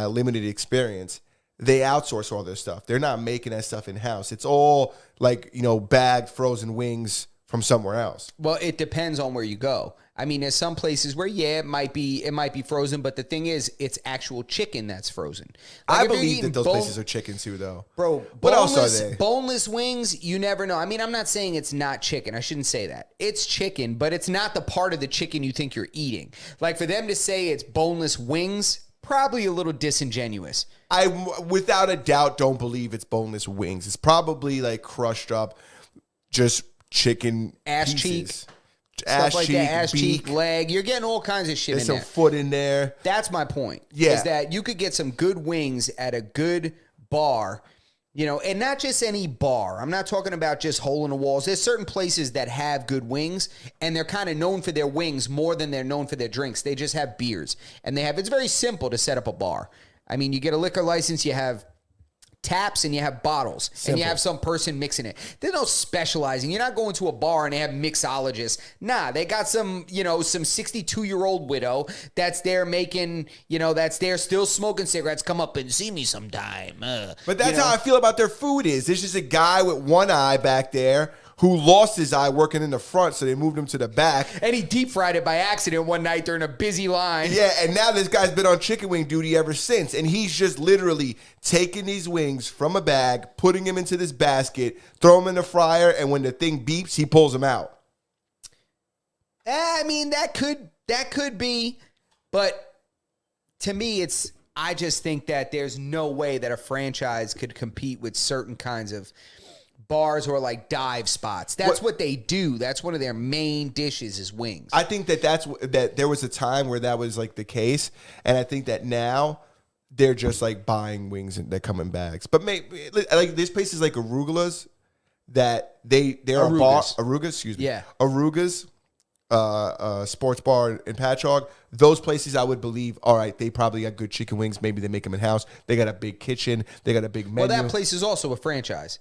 limited experience, they outsource all their stuff. They're not making that stuff in-house. It's all like, bagged frozen wings from somewhere else. Well, it depends on where you go. I mean, there's some places where it might be frozen, but the thing is, it's actual chicken that's frozen. Like, I believe that those places are chicken too, though. Bro, what else are they? Boneless wings, you never know. I mean, I'm not saying it's not chicken. I shouldn't say that. It's chicken, but it's not the part of the chicken you think you're eating. Like, for them to say it's boneless wings, probably a little disingenuous. I, without a doubt, don't believe it's boneless wings. It's probably like crushed up, just chicken ass pieces. Cheek, stuff like that. Ass cheek, leg. You're getting all kinds of shit There's in there. some foot in there. That's my point. Yeah, is that you could get some good wings at a good bar, you know, and not just any bar. I'm not talking about just hole in the walls. There's certain places that have good wings, and they're kind of known for their wings more than they're known for their drinks. They just have beers, and it's very simple to set up a bar. I mean, you get a liquor license, you have taps and you have bottles. Simple. And you have some person mixing it. There's no specializing. You're not going to a bar and they have mixologists. Nah, they got some 62-year-old widow that's there making, that's there still smoking cigarettes. Come up and see me sometime. But that's how I feel about their food is. There's just a guy with one eye back there who lost his eye working in the front, so they moved him to the back. And he deep fried it by accident one night during a busy line. Yeah, and now this guy's been on chicken wing duty ever since, and he's just literally taking these wings from a bag, putting them into this basket, throw them in the fryer, and when the thing beeps, he pulls them out. I mean, that could be, but to me, I just think that there's no way that a franchise could compete with certain kinds of bars or like dive spots. That's what they do. That's one of their main dishes is wings. I think that there was a time where that was like the case, and I think that now they're just like buying wings that come in bags. But maybe like there's places like Arugula's that they're a bar. Aruga's, excuse me. Yeah. Aruga's, sports bar in Patchogue. Those places I would believe, all right, they probably got good chicken wings. Maybe they make them in house. They got a big kitchen. They got a big menu. Well, that place is also a franchise.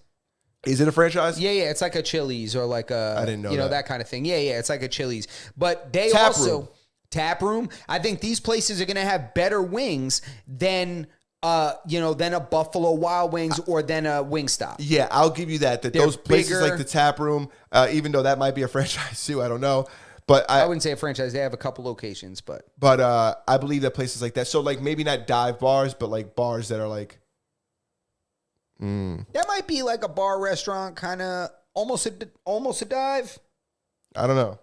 Is it a franchise? Yeah. It's like a Chili's or like a, I didn't know that kind of thing. Yeah, it's like a Chili's. But they Tap room. I think these places are going to have better wings than a Buffalo Wild Wings or than a Wingstop. Yeah, I'll give you that. That those places bigger, like the Tap Room, even though that might be a franchise too, I don't know. But I wouldn't say a franchise. They have a couple locations, but I believe that places like that. So like maybe not dive bars, but like bars that are like. That might be like a bar restaurant, kind of almost a dive. I don't know.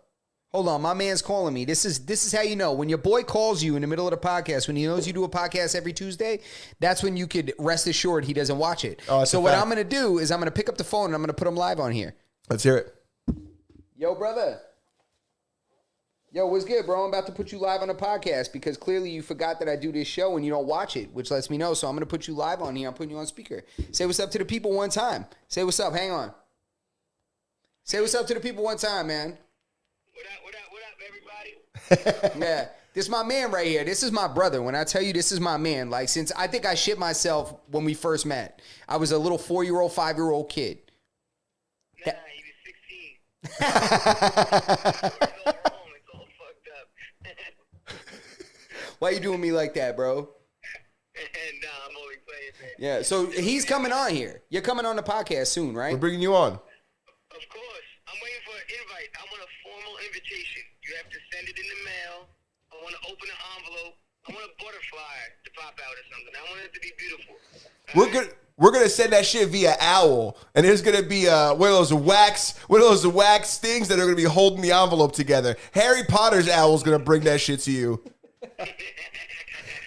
Hold on, my man's calling me. This is how you know. When your boy calls you in the middle of the podcast, when he knows you do a podcast every Tuesday, that's when you could rest assured he doesn't watch it. So what I'm going to do is I'm going to pick up the phone and I'm going to put him live on here. Let's hear it. Yo, brother. Yo, what's good, bro? I'm about to put you live on a podcast because clearly you forgot that I do this show and you don't watch it, which lets me know. So I'm going to put you live on here. I'm putting you on speaker. Say what's up to the people one time. Say what's up. Hang on. Say what's up to the people one time, man. What up, everybody? Yeah. This is my man right here. This is my brother. When I tell you this is my man, like since I think I shit myself when we first met. I was a little 4-year-old, 5-year-old kid. Nah, he was 16. Why you doing me like that, bro? Nah, I'm only playing, man. Yeah, so he's coming on here. You're coming on the podcast soon, right? We're bringing you on. Of course. I'm waiting for an invite. I want a formal invitation. You have to send it in the mail. I want to open an envelope. I want a butterfly to pop out or something. I want it to be beautiful. We're gonna send that shit via owl, and there's gonna be one of those wax things that are gonna be holding the envelope together. Harry Potter's owl's gonna bring that shit to you.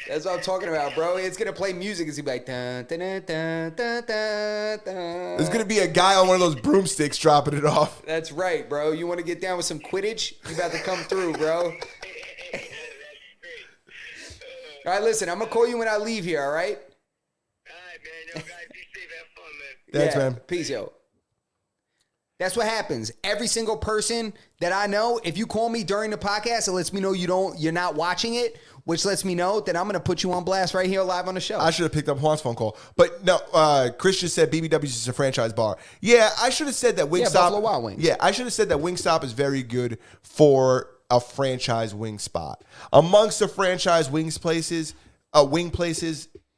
That's what I'm talking about, bro. It's gonna play music. It's gonna be like dun, dun, dun, dun, dun, dun, dun. There's gonna be a guy on one of those broomsticks dropping it off. That's right, bro. You want to get down with some Quidditch? You about to come through, bro. All right, listen. I'm gonna call you when I leave here. All right. All right, man. Yo, guys, be safe. Have fun, man. Thanks, man. Peace, yo. That's what happens. Every single person that I know, if you call me during the podcast, it lets me know you're not watching it, which lets me know that I'm going to put you on blast right here live on the show. I should have picked up Juan's phone call. But no, Chris just said BBW's is a franchise bar. Yeah, I should have said that Wingstop. Buffalo Wild Wings. Yeah, I should have said that Wingstop is very good for a franchise wing spot. Amongst the franchise wing places,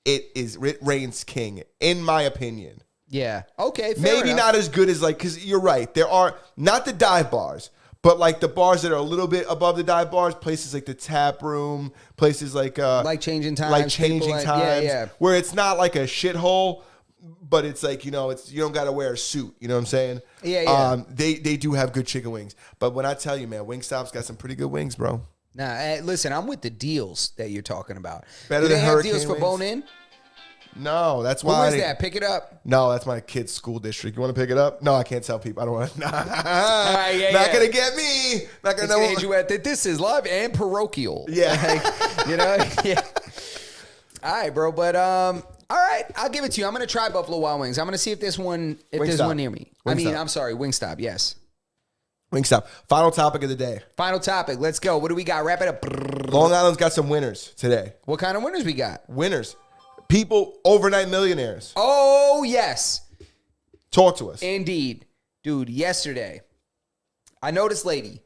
it reigns king, in my opinion. Yeah. Okay. Fair Maybe enough. not as good as like, because you're right. There are not the dive bars, but like the bars that are a little bit above the dive bars, places like the tap room, places like Changing Times. like Changing people Times, yeah. where it's not like a shithole, but it's like, it's you don't got to wear a suit. You know what I'm saying? Yeah. They do have good chicken wings, but when I tell you, man, Wingstop's got some pretty good wings, bro. Nah, listen, I'm with the deals that you're talking about. Better Do they than have Hurricane deals for wings? bone-in? No, that's why. Where's that? Pick it up. No, that's my kid's school district. You want to pick it up? No, I can't tell people. I don't want to. yeah, Not gonna get me. Not gonna It's know. gonna hit you at that. This is live and parochial. Yeah. You know? Yeah. All right, bro. But all right, I'll give it to you. I'm gonna try Buffalo Wild Wings. I'm gonna see if there's one Wingstop. near me. Wingstop. I'm sorry, Wingstop. Yes. Wingstop. Final topic of the day. Final topic. Let's go. What do we got? Wrap it up. Long Island's got some winners today. What kind of winners we got? Winners. People, overnight millionaires. Oh, yes. Talk to us. Indeed. Dude, yesterday, I know this lady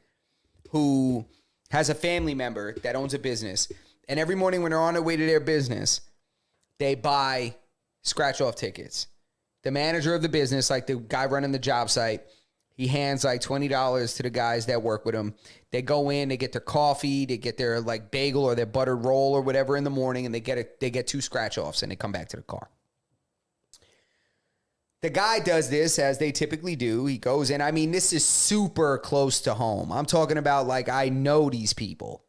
who has a family member that owns a business. And every morning when they're on their way to their business, they buy scratch-off tickets. The manager of the business, like the guy running the job site, he hands like $20 to the guys that work with him. They go in, they get their coffee, they get their like bagel or their buttered roll or whatever in the morning, and they get 2 scratch-offs and they come back to the car. The guy does this as they typically do. He goes in. I mean, this is super close to home. I'm talking about like I know these people,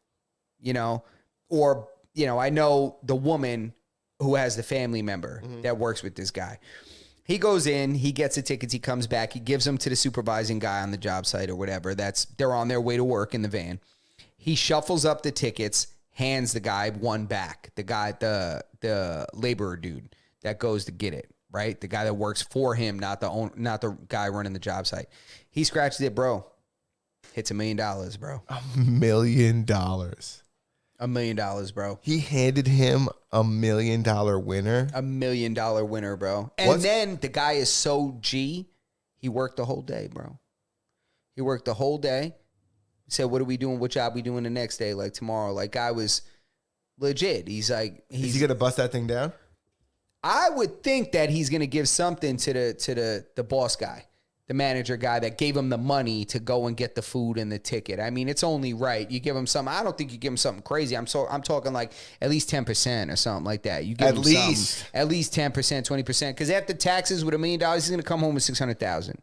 or I know the woman who has the family member that works with this guy. He goes in, he gets the tickets, he comes back, he gives them to the supervising guy on the job site or whatever. They're on their way to work in the van. He shuffles up the tickets, hands the guy one back. The guy, the laborer dude that goes to get it, right? The guy that works for him, not the guy running the job site. He scratches it, bro. Hits $1 million, bro. $1 million. $1 million, bro. He handed him $1 million winner. $1 million winner, bro. And then the guy is so G, he worked the whole day, bro. He worked the whole day. He said, what are we doing? What job we doing the next day? Like tomorrow. Like guy was legit. He's like, is he gonna bust that thing down? I would think that he's gonna give something to the boss guy, the manager guy that gave him the money to go and get the food and the ticket. I mean, it's only right. You give him something. I don't think you give him something crazy. I'm talking like at least 10% or something like that. You give him at least 10%, 20%. Because after taxes with $1 million, he's going to come home with $600,000.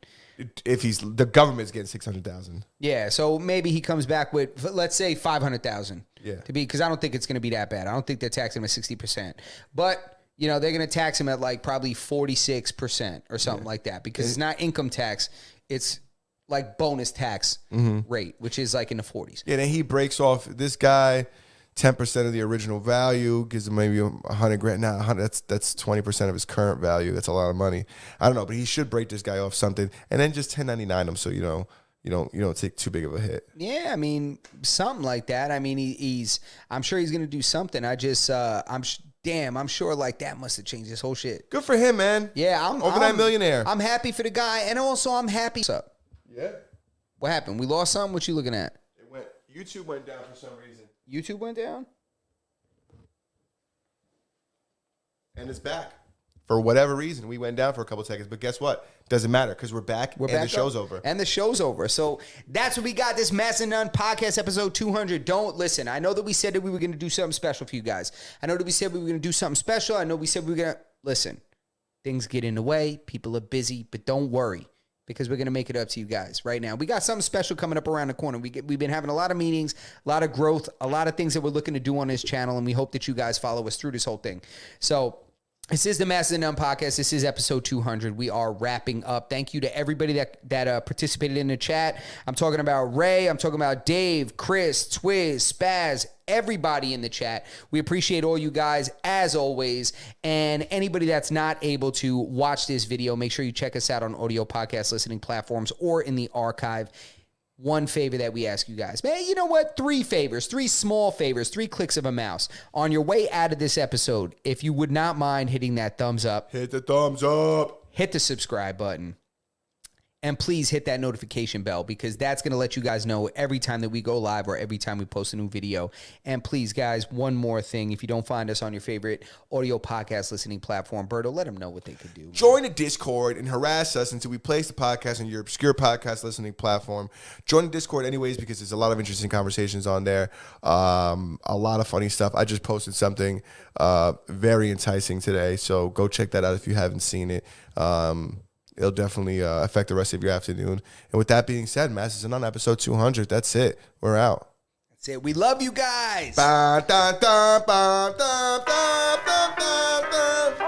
If the government's getting $600,000. Yeah, so maybe he comes back with, let's say, $500,000. Yeah. Because I don't think it's going to be that bad. I don't think they're taxing him at 60%. But they're going to tax him at like probably 46% or something like that because it's not income tax. It's like bonus tax rate, which is like in the 40s. Yeah, then he breaks off this guy 10% of the original value, gives him maybe $100,000. Nah, that's 20% of his current value. That's a lot of money. I don't know, but he should break this guy off something and then just 1099 him so you don't take too big of a hit. Yeah, I mean something like that. I mean I'm sure he's going to do something. I'm sure like that must have changed this whole shit. Good for him, man. Yeah, overnight millionaire. I'm happy for the guy, and also I'm happy. What's up? Yeah. What happened? We lost something? What you looking at? YouTube went down for some reason. YouTube went down? And it's back. For whatever reason, we went down for a couple seconds, but guess what? Doesn't matter because we're back and the show's over. And the show's over. So that's what we got. This Mass and None podcast episode 200. Don't listen. I know that we said that we were going to do something special for you guys. I know that we said we were going to do something special. I know we said we were going to listen. Things get in the way. People are busy, but don't worry because we're going to make it up to you guys right now. We got something special coming up around the corner. We've been having a lot of meetings, a lot of growth, a lot of things that we're looking to do on this channel, and we hope that you guys follow us through this whole thing. So this is the Mass and None podcast. This is episode 200. We are wrapping up. Thank you to everybody that participated in the chat. I'm talking about Ray. I'm talking about Dave, Chris, Twiz, Spaz, everybody in the chat. We appreciate all you guys as always. And anybody that's not able to watch this video, make sure you check us out on audio podcast listening platforms or in the archive. One favor that we ask you guys. Man, you know what? 3 favors, 3 small favors, 3 clicks of a mouse. On your way out of this episode, if you would not mind hitting that thumbs up. Hit the thumbs up. Hit the subscribe button. And please hit that notification bell because that's going to let you guys know every time that we go live or every time we post a new video. And please, guys, one more thing. If you don't find us on your favorite audio podcast listening platform, Berto, let them know what they could do. Join the Discord and harass us until we place the podcast on your obscure podcast listening platform. Join the Discord anyways because there's a lot of interesting conversations on there. A lot of funny stuff. I just posted something very enticing today, so go check that out if you haven't seen it. It'll definitely affect the rest of your afternoon. And with that being said, Masses on episode 200. That's it. We're out. That's it. We love you guys. Ba, da, da, ba, da, da, da, da, da.